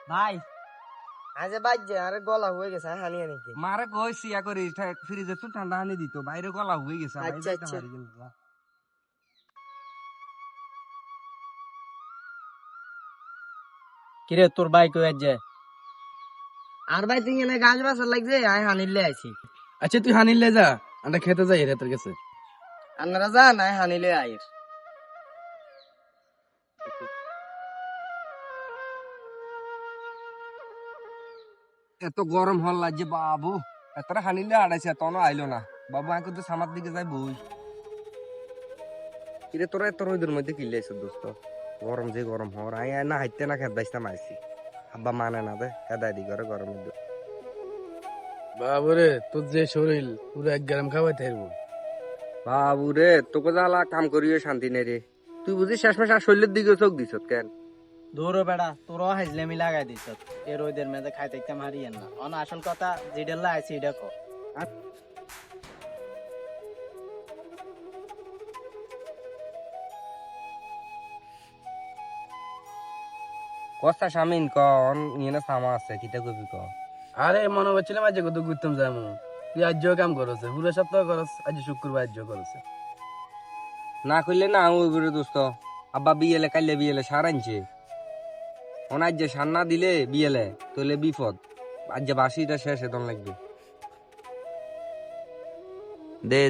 ভাই আজ বাজছে আরে গলা হয়ে গেছে হানিয়ে নাকি মারে কইছি ইয়া করি ফ্রিজে তো ঠান্ডা হানি দিত বাইরে গলা হয়ে গেছে ভাই আচ্ছা, যাইতে আচ্ছা। পারি কিন্তু না। কিরে তোর বাইক হয়ে যে আর ভাই তুই এনে গাছ বাসার লাগছে আয় হানিলে আইছি আচ্ছা তুই হানিলে যা আমরা খেতে যাই রে তোর কাছে আপনারা যান আয় হানিলে আইস এত গরম হল লাগছে বাবু এতটা হানিলে আড়াইছে তখন আইলো না বাবু আগে তো সামার দিকে যাই বই কিরে তোরা এত রোদের মধ্যে কিনলে আইস দোস্ত গরম যে গরম হওয়ার আই না হাইতে না খেত বাইসতাম আইসি আব্বা মানে না দে খেদাই দি করে গরমের মধ্যে বাবুরে তোর যে শরীর পুরো 1 গ্রাম খাওয়াই থাকবো। বাবু রে তোকে জ্বালা কাম করিও শান্তি নেই রে তুই বুঝিস শেষমেশ আর শরীরের দিকে চোখ দিছ কেন দৌড়ো বেড়া তোরও হাইজলামি লাগাই দিছ এ রোদের মেয়েদের খাইতে একটা মারিয়েন না অন আসল কথা যেডেল্লা আইছি এটা কো কস্তা স্বামীন কন ইয়ে না সামা আছে কিতা কবি ক আরে মনে হচ্ছিলাম আজ কত ঘুরতাম যাবো তুই আজ কাম করছে পুরো সপ্তাহ করস আজ শুক্রবার আজ করছে না করলে না ওই করে দোস্ত আব্বা বিয়েলে কাইলে বিয়েলে সার আনছে অনাজ যে সার না দিলে বিয়েলে তোলে বিপদ আজ যে বাসিটা শেষ এখন লাগবে দে